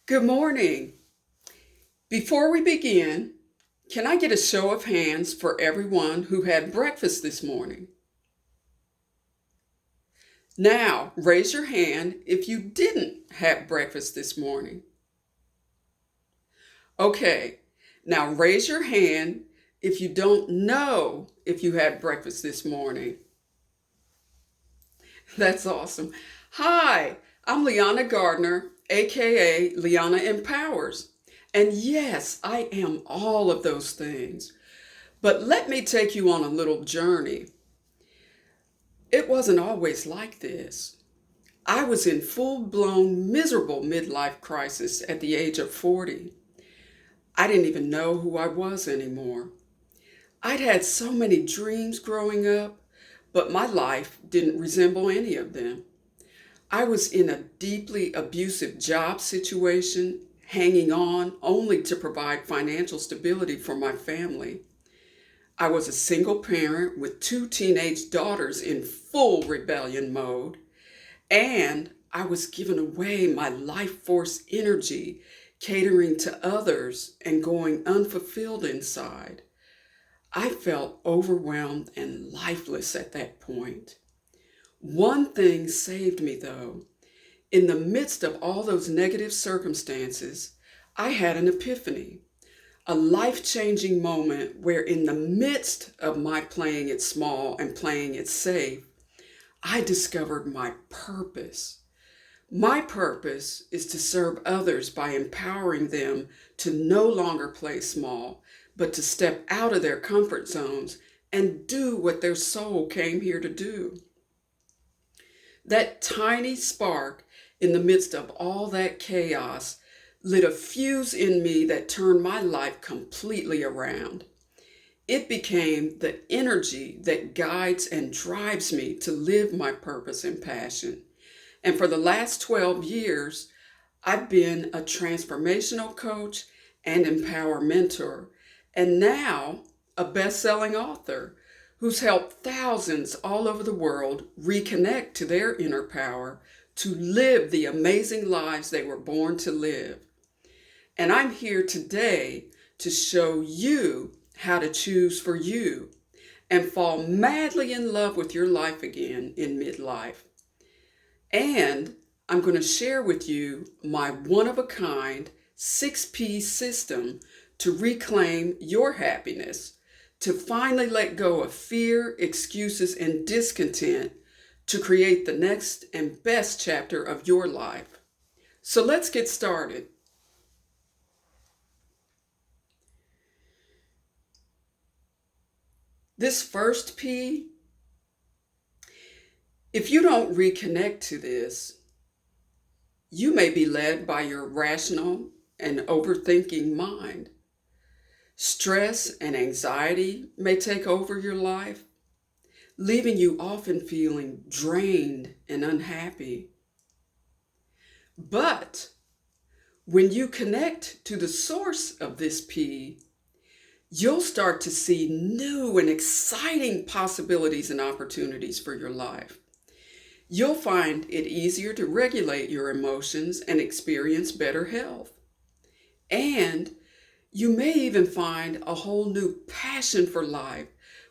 Good morning. Before we begin, can I get a show of hands for everyone who had breakfast this morning? Now, raise your hand if you didn't have breakfast this morning. Okay, now raise your hand if you don't know if you had breakfast this morning. That's awesome. Hi, I'm Liana Gardner, aka Liana Empowers. And yes, I am all of those things. But let me take you on a little journey. It wasn't always like this. I was in full blown, miserable midlife crisis at the age of 40. I didn't even know who I was anymore. I'd had so many dreams growing up, but my life didn't resemble any of them. I was in a deeply abusive job situation, hanging on only to provide financial stability for my family. I was a single parent with two teenage daughters in full rebellion mode, and I was giving away my life force energy, catering to others and going unfulfilled inside. I felt overwhelmed and lifeless at that point. One thing saved me though. In the midst of all those negative circumstances, I had an epiphany. A life changing moment where, in the midst of my playing it small and playing it safe, I discovered my purpose. My purpose is to serve others by empowering them to no longer play small, but to step out of their comfort zones and do what their soul came here to do. That tiny spark in the midst of all that chaos lit a fuse in me that turned my life completely around. It became the energy that guides and drives me to live my purpose and passion. And for the last 12 years, I've been a transformational coach and empower mentor, and now a best-selling author who's helped thousands all over the world reconnect to their inner power to live the amazing lives they were born to live. And I'm here today to show you how to choose for you and fall madly in love with your life again in midlife. And I'm going to share with you my one of a kind 6P system to reclaim your happiness, to finally let go of fear, excuses, and discontent to create the next and best chapter of your life. So let's get started. This first P, if you don't reconnect to this, you may be led by your rational and overthinking mind. Stress and anxiety may take over your life, leaving you often feeling drained and unhappy. But when you connect to the source of this P, you'll start to see new and exciting possibilities and opportunities for your life. You'll find it easier to regulate your emotions and experience better health. And you may even find a whole new passion for life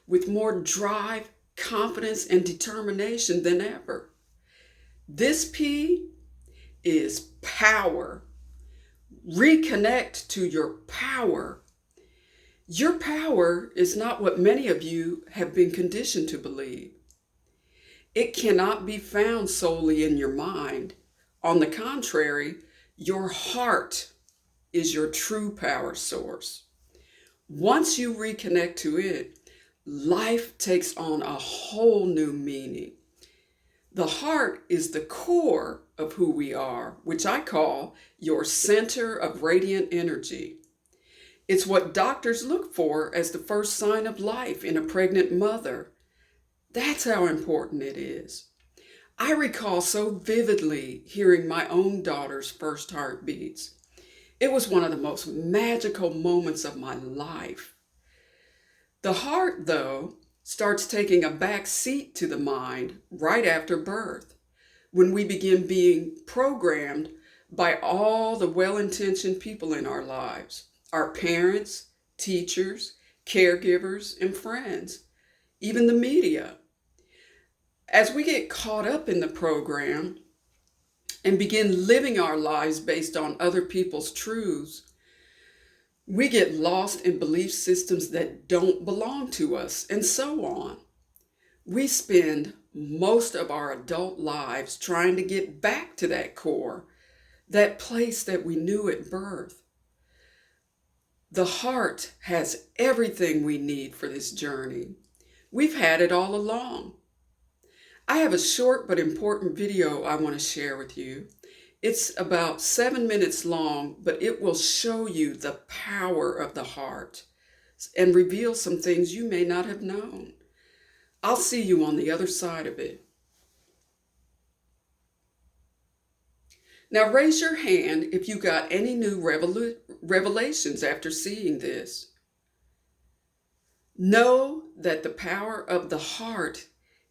with more drive, confidence, and determination than ever. This P is power. Reconnect to your power. Your power is not what many of you have been conditioned to believe. It cannot be found solely in your mind. On the contrary, your heart is your true power source. Once you reconnect to it, life takes on a whole new meaning. The heart is the core of who we are, which I call your center of radiant energy. It's what doctors look for as the first sign of life in a pregnant mother. That's how important it is. I recall so vividly hearing my own daughter's first heartbeats. It was one of the most magical moments of my life. The heart, though, starts taking a back seat to the mind right after birth, when we begin being programmed by all the well-intentioned people in our lives, our parents, teachers, caregivers, and friends, even the media. As we get caught up in the program and begin living our lives based on other people's truths, we get lost in belief systems that don't belong to us, and so on. We spend most of our adult lives trying to get back to that core, that place that we knew at birth. The heart has everything we need for this journey. We've had it all along. I have a short but important video I want to share with you. It's about 7 minutes long, but it will show you the power of the heart and reveal some things you may not have known. I'll see you on the other side of it. Now raise your hand if you got any new revelations after seeing this. Know that the power of the heart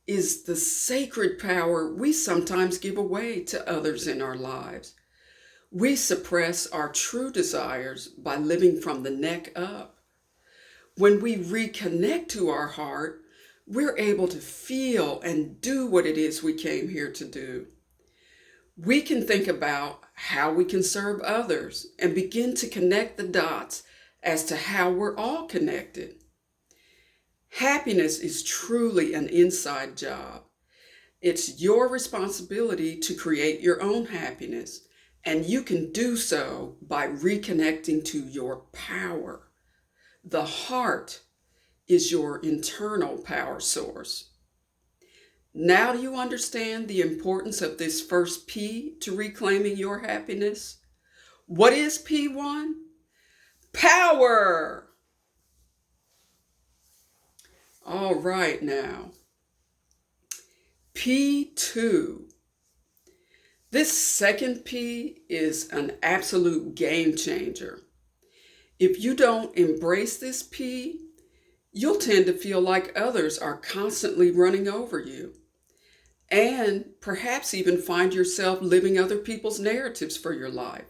is the sacred power we sometimes give away to others in our lives. We suppress our true desires by living from the neck up. When we reconnect to our heart, we're able to feel and do what it is we came here to do. We can think about how we can serve others and begin to connect the dots as to how we're all connected. Happiness is truly an inside job. It's your responsibility to create your own happiness, and you can do so by reconnecting to your power. The heart is your internal power source. Now do you understand the importance of this first P to reclaiming your happiness? What is P1? Power! All right now. P2. This second P is an absolute game changer. If you don't embrace this P, you'll tend to feel like others are constantly running over you, and perhaps even find yourself living other people's narratives for your life.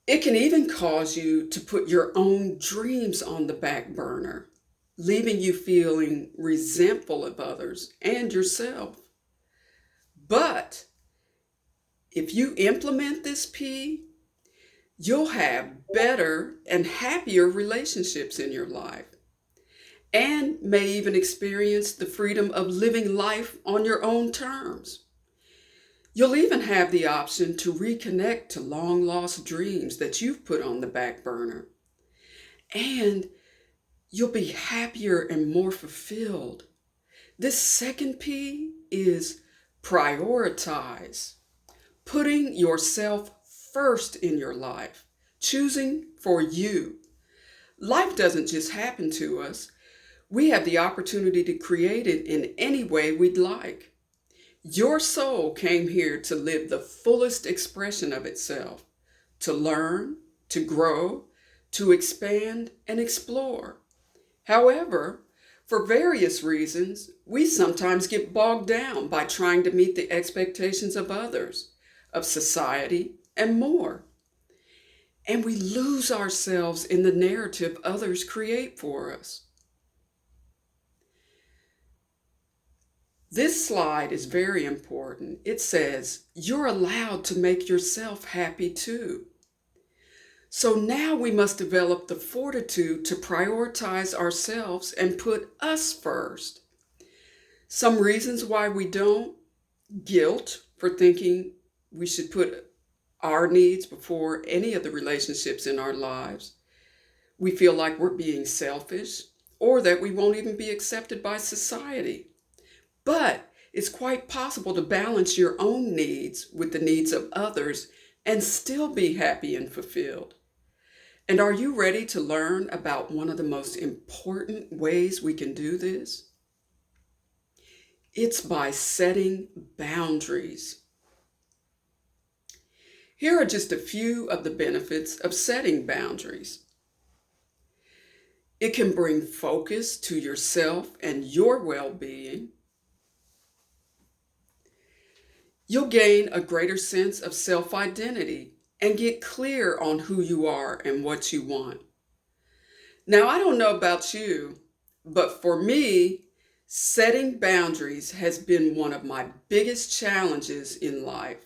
It can even cause you to put your own dreams on the back burner, leaving you feeling resentful of others and yourself. But if you implement this P, you'll have better and happier relationships in your life, and may even experience the freedom of living life on your own terms. You'll even have the option to reconnect to long-lost dreams that you've put on the back burner. And you'll be happier and more fulfilled. This second P is prioritize, putting yourself first in your life, choosing for you. Life doesn't just happen to us. We have the opportunity to create it in any way we'd like. Your soul came here to live the fullest expression of itself, to learn, to grow, to expand and explore. However, for various reasons, we sometimes get bogged down by trying to meet the expectations of others, of society, and more. And we lose ourselves in the narrative others create for us. This slide is very important. It says, you're allowed to make yourself happy too. So now we must develop the fortitude to prioritize ourselves and put us first. Some reasons why we don't: guilt for thinking we should put our needs before any of the relationships in our lives. We feel like we're being selfish, or that we won't even be accepted by society. But it's quite possible to balance your own needs with the needs of others and still be happy and fulfilled. And are you ready to learn about one of the most important ways we can do this? It's by setting boundaries. Here are just a few of the benefits of setting boundaries. It can bring focus to yourself and your well-being. You'll gain a greater sense of self-identity and get clear on who you are and what you want. Now, I don't know about you, but for me, setting boundaries has been one of my biggest challenges in life.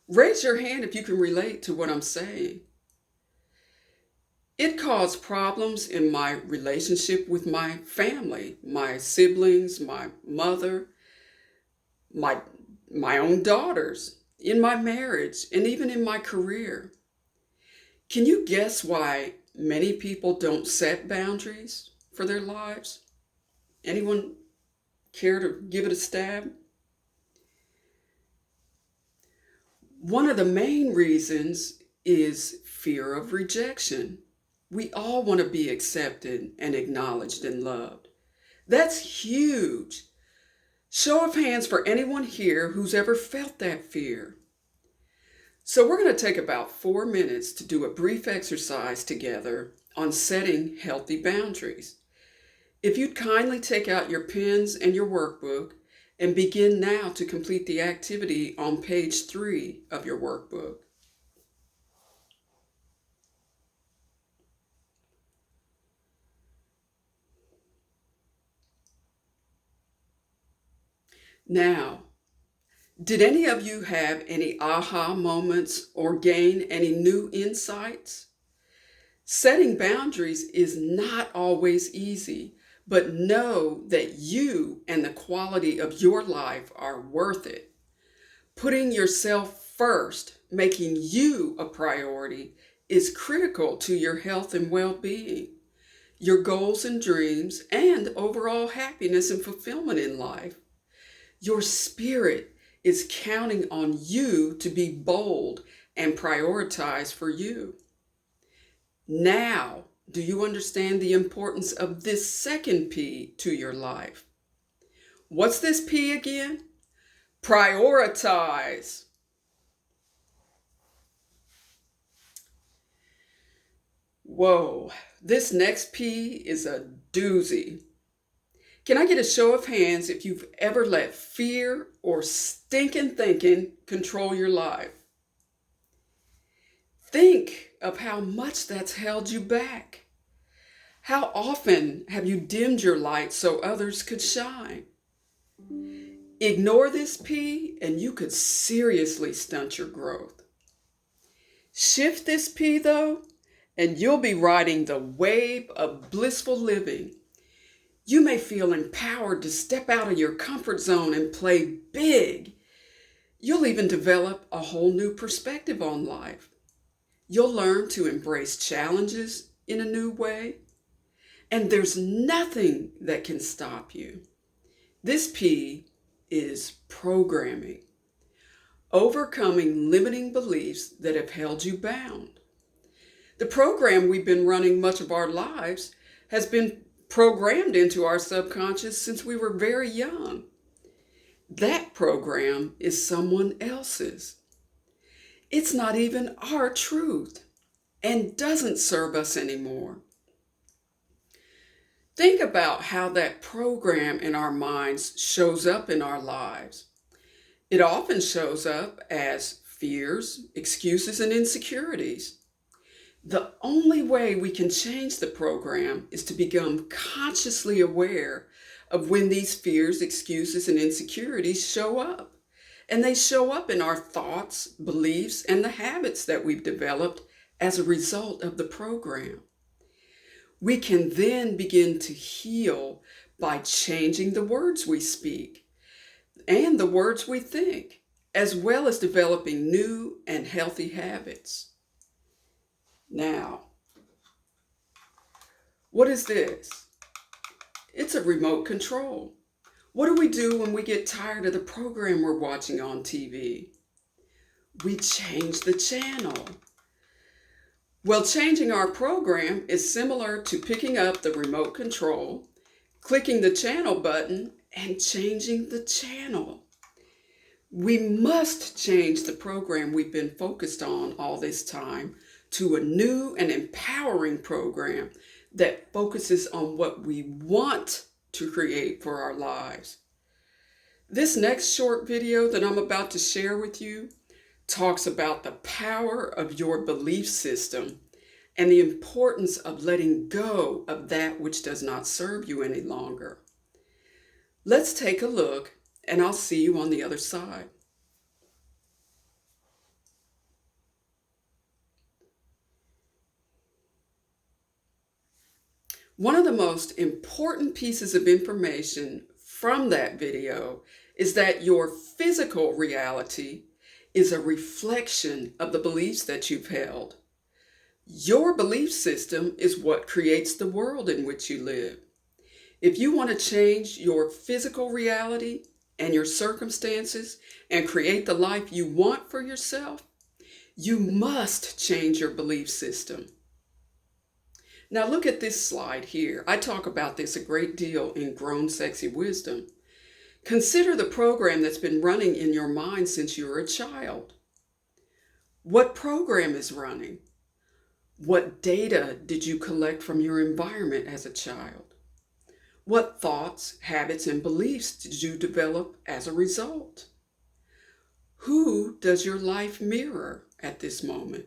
Raise your hand if you can relate to what I'm saying. It caused problems in my relationship with my family, my siblings, my mother, my, my own daughters, in my marriage, and even in my career. Can you guess why many people don't set boundaries for their lives? Anyone care to give it a stab? One of the main reasons is fear of rejection. We all want to be accepted and acknowledged and loved. That's huge. Show of hands for anyone here who's ever felt that fear. So we're going to take about 4 minutes to do a brief exercise together on setting healthy boundaries. If you'd kindly take out your pens and your workbook and begin now to complete the activity on page 3 of your workbook. Now, did any of you have any aha moments or gain any new insights? Setting boundaries is not always easy, but know that you and the quality of your life are worth it. Putting yourself first, making you a priority, is critical to your health and well-being, your goals and dreams, and overall happiness and fulfillment in life. Your spirit is counting on you to be bold and prioritize for you. Now, do you understand the importance of this second P to your life? What's this P again? Prioritize. Whoa, this next P is a doozy. Can I get a show of hands if you've ever let fear or stinking thinking control your life? Think of how much that's held you back. How often have you dimmed your light so others could shine? Ignore this P and you could seriously stunt your growth. Shift this P though, and you'll be riding the wave of blissful living. You may feel empowered to step out of your comfort zone and play big. You'll even develop a whole new perspective on life. You'll learn to embrace challenges in a new way. And there's nothing that can stop you. This P is programming. Overcoming limiting beliefs that have held you bound. The program we've been running much of our lives has been programmed into our subconscious since we were very young. That program is someone else's. It's not even our truth and doesn't serve us anymore. Think about how that program in our minds shows up in our lives. It often shows up as fears, excuses, and insecurities. The only way we can change the program is to become consciously aware of when these fears, excuses, and insecurities show up. And they show up in our thoughts, beliefs, and the habits that we've developed as a result of the program. We can then begin to heal by changing the words we speak and the words we think, as well as developing new and healthy habits. Now, what is this? It's a remote control. What do we do when we get tired of the program we're watching on TV? We change the channel. Well, changing our program is similar to picking up the remote control, clicking the channel button, and changing the channel. We must change the program we've been focused on all this time to a new and empowering program that focuses on what we want to create for our lives. This next short video that I'm about to share with you talks about the power of your belief system and the importance of letting go of that which does not serve you any longer. Let's take a look, and I'll see you on the other side. One of the most important pieces of information from that video is that your physical reality is a reflection of the beliefs that you've held. Your belief system is what creates the world in which you live. If you want to change your physical reality and your circumstances and create the life you want for yourself, you must change your belief system. Now look at this slide here. I talk about this a great deal in Grown Sexy Wisdom. Consider the program that's been running in your mind since you were a child. What program is running? What data did you collect from your environment as a child? What thoughts, habits, and beliefs did you develop as a result? Who does your life mirror at this moment?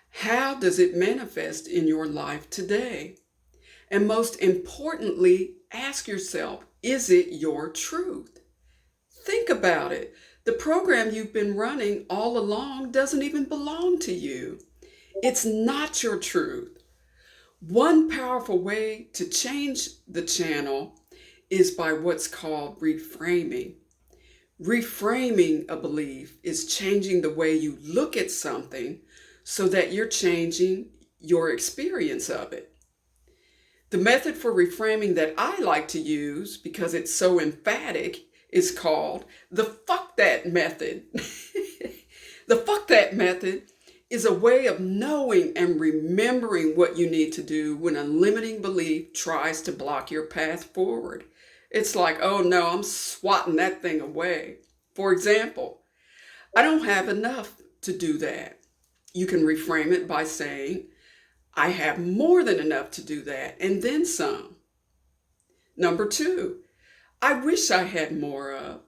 How does it manifest in your life today? And most importantly, ask yourself, is it your truth? Think about it. The program you've been running all along doesn't even belong to you. It's not your truth. One powerful way to change the channel is by what's called reframing. Reframing a belief is changing the way you look at something so that you're changing your experience of it. The method for reframing that I like to use, because it's so emphatic, is called the fuck that method. The fuck that method is a way of knowing and remembering what you need to do when a limiting belief tries to block your path forward. It's like, oh no, I'm swatting that thing away. For example, I don't have enough to do that. You can reframe it by saying, I have more than enough to do that, and then some. Number 2, I wish I had more of.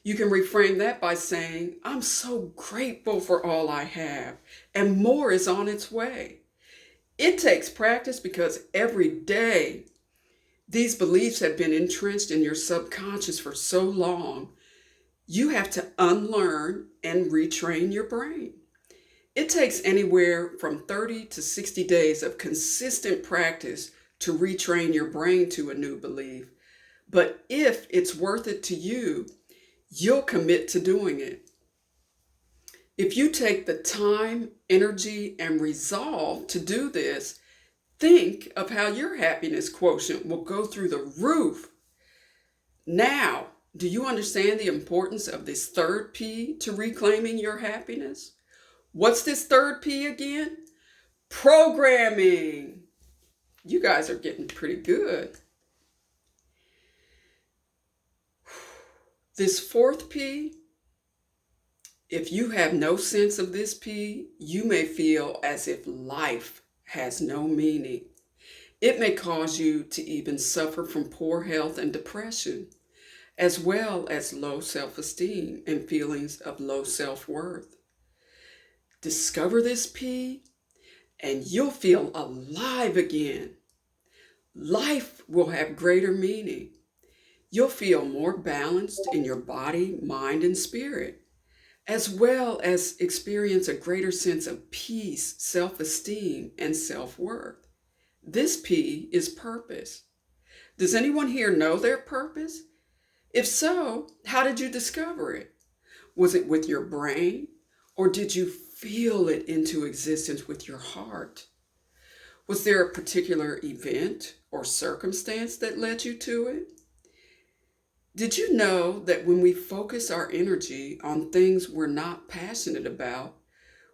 You can reframe that by saying, I'm so grateful for all I have, and more is on its way. It takes practice because every day, these beliefs have been entrenched in your subconscious for so long, you have to unlearn and retrain your brain. It takes anywhere from 30 to 60 days of consistent practice to retrain your brain to a new belief. But if it's worth it to you, you'll commit to doing it. If you take the time, energy, and resolve to do this, think of how your happiness quotient will go through the roof. Now, do you understand the importance of this third P to reclaiming your happiness? What's this third P again? Programming. You guys are getting pretty good. This fourth P, if you have no sense of this P, you may feel as if life has no meaning. It may cause you to even suffer from poor health and depression, as well as low self-esteem and feelings of low self-worth. Discover this P, and you'll feel alive again. Life will have greater meaning. You'll feel more balanced in your body, mind, and spirit, as well as experience a greater sense of peace, self-esteem, and self-worth. This P is purpose. Does anyone here know their purpose? If so, how did you discover it? Was it with your brain, or did you feel it into existence with your heart? Was there a particular event or circumstance that led you to it? Did you know that when we focus our energy on things we're not passionate about,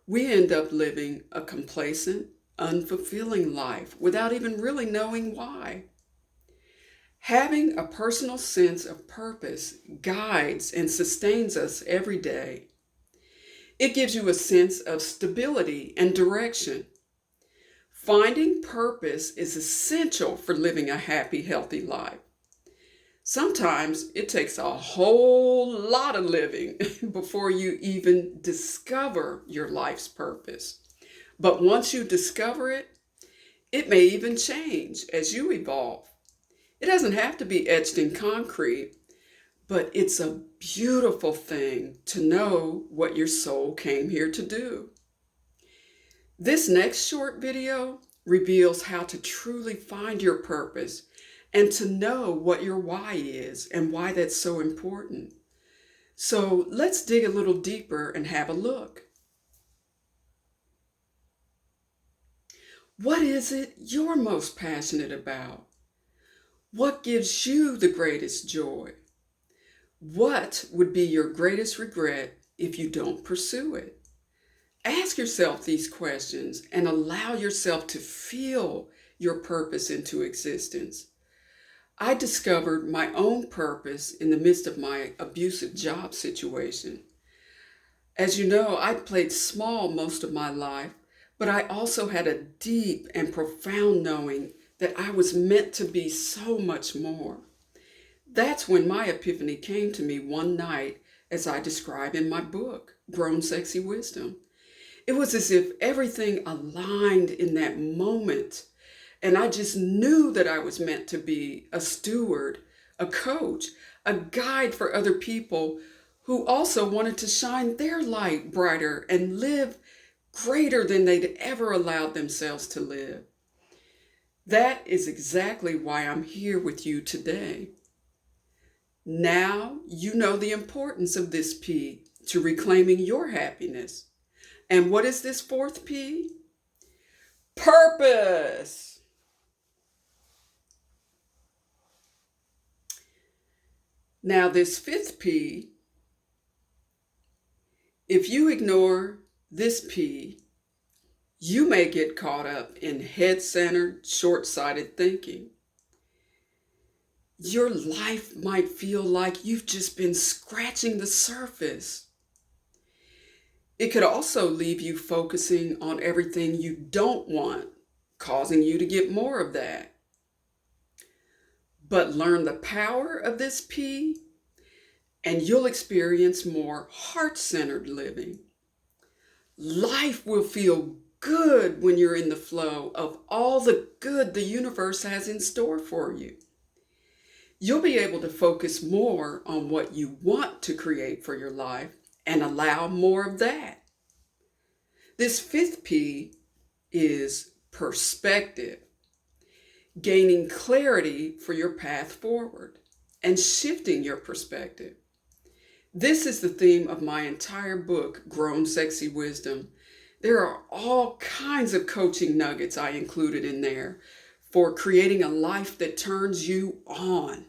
we end up living a complacent, unfulfilling life without even really knowing why? Having a personal sense of purpose guides and sustains us every day. It gives you a sense of stability and direction. Finding purpose is essential for living a happy, healthy life. Sometimes it takes a whole lot of living before you even discover your life's purpose. But once you discover it, it may even change as you evolve. It doesn't have to be etched in concrete, but it's a beautiful thing to know what your soul came here to do. This next short video reveals how to truly find your purpose and to know what your why is and why that's so important. So let's dig a little deeper and have a look. What is it you're most passionate about? What gives you the greatest joy? What would be your greatest regret if you don't pursue it? Ask yourself these questions and allow yourself to feel your purpose into existence. I discovered my own purpose in the midst of my abusive job situation. As you know, I played small most of my life, but I also had a deep and profound knowing that I was meant to be so much more. That's when my epiphany came to me one night, as I describe in my book, Grown Sexy Wisdom. It was as if everything aligned in that moment, and I just knew that I was meant to be a steward, a coach, a guide for other people who also wanted to shine their light brighter and live greater than they'd ever allowed themselves to live. That is exactly why I'm here with you today. Now you know the importance of this P to reclaiming your happiness. And what is this fourth P? Purpose. Now this fifth P, if you ignore this P, you may get caught up in head-centered, short-sighted thinking. Your life might feel like you've just been scratching the surface. It could also leave you focusing on everything you don't want, causing you to get more of that. But learn the power of this P, and you'll experience more heart-centered living. Life will feel good when you're in the flow of all the good the universe has in store for you. You'll be able to focus more on what you want to create for your life and allow more of that. This fifth P is perspective, gaining clarity for your path forward and shifting your perspective. This is the theme of my entire book, Grown Sexy Wisdom. There are all kinds of coaching nuggets I included in there for creating a life that turns you on.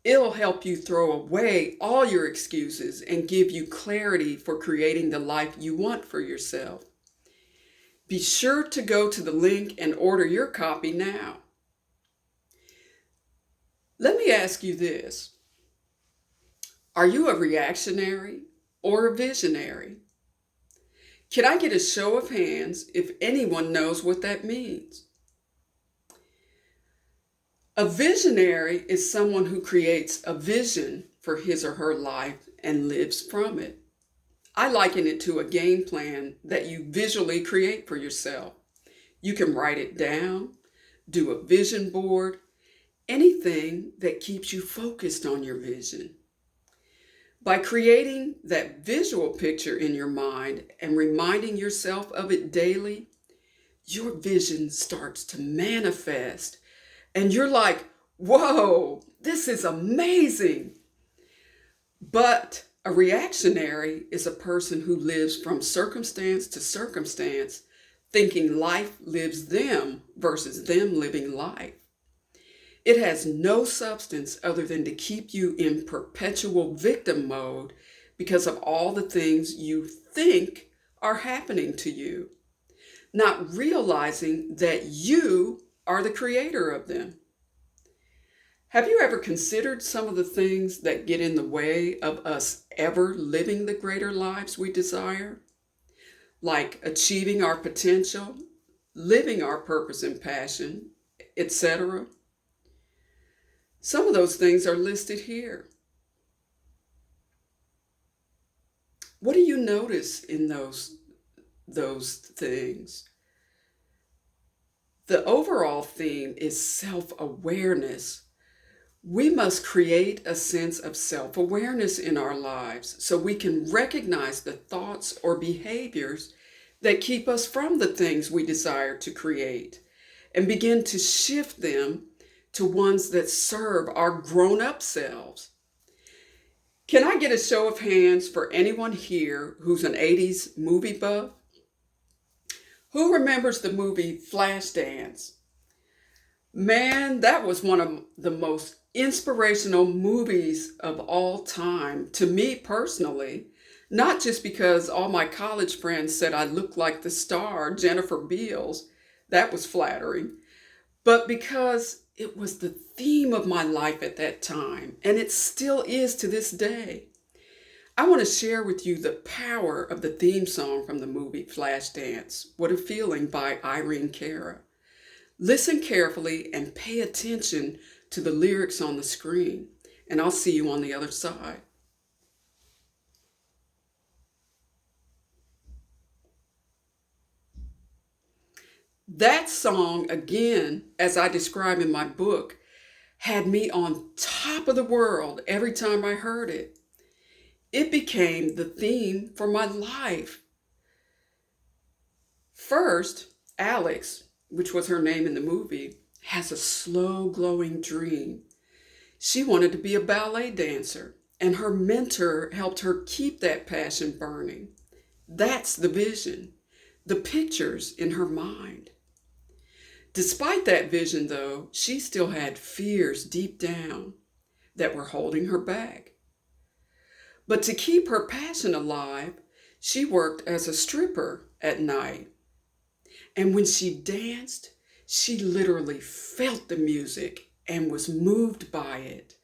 It'll help you throw away all your excuses and give you clarity for creating the life you want for yourself. Be sure to go to the link and order your copy now. Let me ask you this. Are you a reactionary or a visionary? Can I get a show of hands if anyone knows what that means? A visionary is someone who creates a vision for his or her life and lives from it. I liken it to a game plan that you visually create for yourself. You can write it down, do a vision board, anything that keeps you focused on your vision. By creating that visual picture in your mind and reminding yourself of it daily, your vision starts to manifest. And you're like, whoa, this is amazing. But a reactionary is a person who lives from circumstance to circumstance, thinking life lives them versus them living life. It has no substance other than to keep you in perpetual victim mode because of all the things you think are happening to you, not realizing that you are the creator of them. Have you ever considered some of the things that get in the way of us ever living the greater lives we desire? Like achieving our potential, living our purpose and passion, etc.? Some of those things are listed here. What do you notice in those things? The overall theme is self-awareness. We must create a sense of self-awareness in our lives so we can recognize the thoughts or behaviors that keep us from the things we desire to create and begin to shift them to ones that serve our grown-up selves. Can I get a show of hands for anyone here who's an 80s movie buff? Who remembers the movie Flashdance? Man, that was one of the most inspirational movies of all time to me personally. Not just because all my college friends said I looked like the star, Jennifer Beals. That was flattering. But because it was the theme of my life at that time, and it still is to this day. I want to share with you the power of the theme song from the movie Flashdance, What a Feeling by Irene Cara. Listen carefully and pay attention to the lyrics on the screen, and I'll see you on the other side. That song, again, as I describe in my book, had me on top of the world every time I heard it. It became the theme for my life. First, Alex, which was her name in the movie, has a slow glowing dream. She wanted to be a ballet dancer, and her mentor helped her keep that passion burning. That's the vision, the pictures in her mind. Despite that vision, though, she still had fears deep down that were holding her back. But to keep her passion alive, she worked as a stripper at night. And when she danced, she literally felt the music and was moved by it.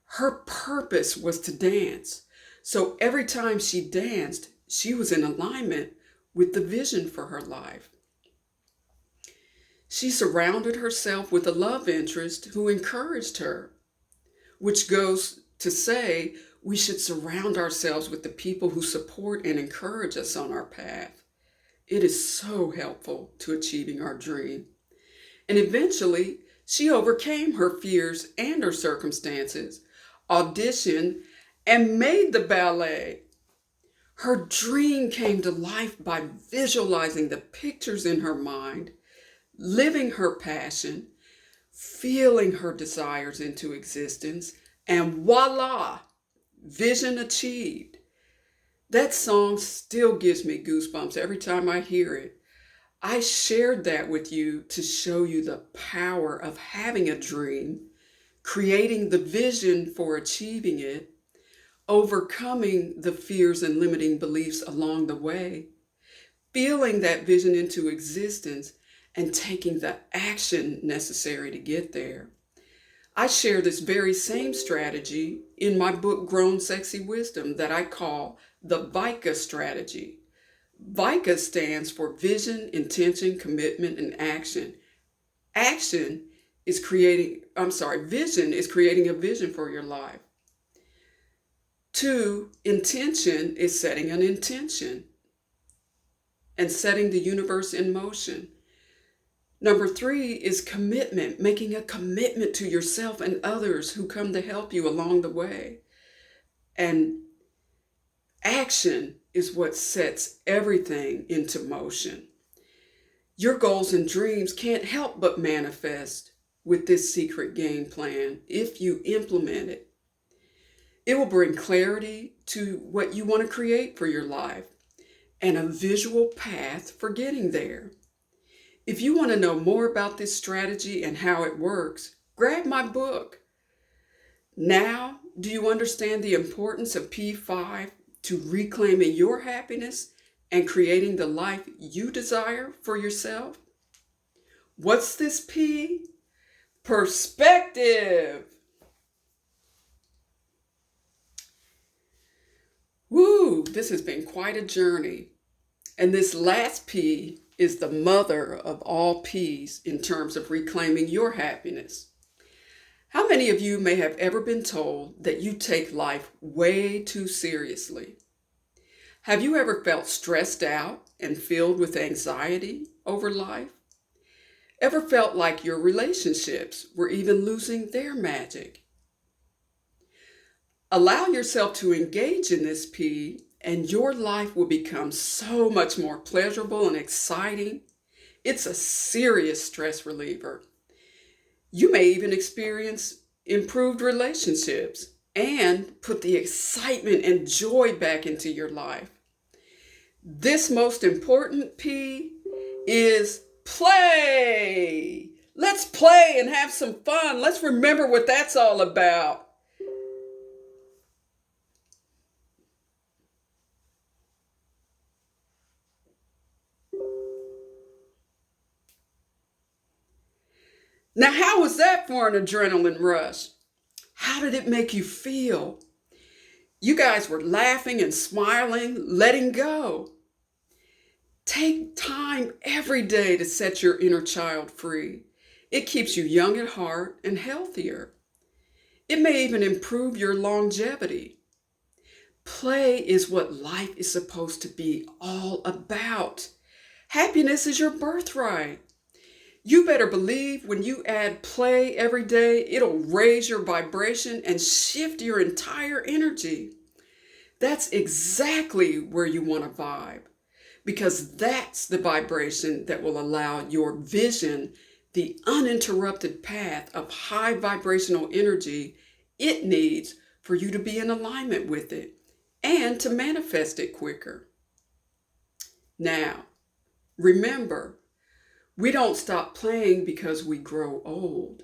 Her purpose was to dance. So every time she danced, she was in alignment with the vision for her life. She surrounded herself with a love interest who encouraged her, which goes to say we should surround ourselves with the people who support and encourage us on our path. It is so helpful to achieving our dream. And eventually, she overcame her fears and her circumstances, auditioned, and made the ballet. Her dream came to life by visualizing the pictures in her mind, living her passion, feeling her desires into existence, and voila, vision achieved. That song still gives me goosebumps every time I hear it. I shared that with you to show you the power of having a dream, creating the vision for achieving it, overcoming the fears and limiting beliefs along the way, feeling that vision into existence, and taking the action necessary to get there. I share this very same strategy in my book, Grown Sexy Wisdom, that I call the VICA strategy. VICA stands for Vision, Intention, Commitment, and Action. Vision is creating a vision for your life. 2, intention is setting an intention and setting the universe in motion. Number 3 is commitment, making a commitment to yourself and others who come to help you along the way. And action is what sets everything into motion. Your goals and dreams can't help but manifest with this secret game plan if you implement it. It will bring clarity to what you want to create for your life and a visual path for getting there. If you want to know more about this strategy and how it works, grab my book. Now, do you understand the importance of P5 to reclaiming your happiness and creating the life you desire for yourself? What's this P? Perspective. Woo, this has been quite a journey. And this last P is the mother of all P's in terms of reclaiming your happiness. How many of you may have ever been told that you take life way too seriously? Have you ever felt stressed out and filled with anxiety over life? Ever felt like your relationships were even losing their magic? Allow yourself to engage in this P, and your life will become so much more pleasurable and exciting. It's a serious stress reliever. You may even experience improved relationships and put the excitement and joy back into your life. This most important P is play. Let's play and have some fun. Let's remember what that's all about. Now, how was that for an adrenaline rush? How did it make you feel? You guys were laughing and smiling, letting go. Take time every day to set your inner child free. It keeps you young at heart and healthier. It may even improve your longevity. Play is what life is supposed to be all about. Happiness is your birthright. You better believe when you add play every day, it'll raise your vibration and shift your entire energy. That's exactly where you want to vibe, because that's the vibration that will allow your vision the uninterrupted path of high vibrational energy it needs for you to be in alignment with it and to manifest it quicker. Now, remember, we don't stop playing because we grow old.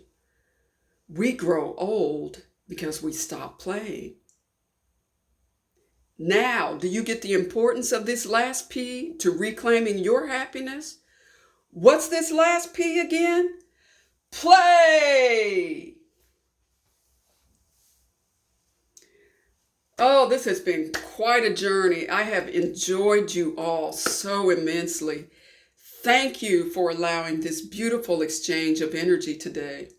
We grow old because we stop playing. Now, do you get the importance of this last P to reclaiming your happiness? What's this last P again? Play! Oh, this has been quite a journey. I have enjoyed you all so immensely. Thank you for allowing this beautiful exchange of energy today.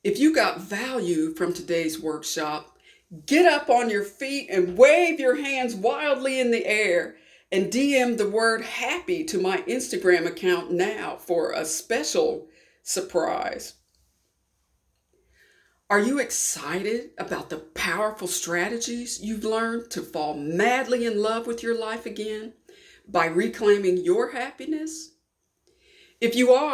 If you got value from today's workshop, get up on your feet and wave your hands wildly in the air and DM the word happy to my Instagram account now for a special surprise. Are you excited about the powerful strategies you've learned to fall madly in love with your life again by reclaiming your happiness? If you are,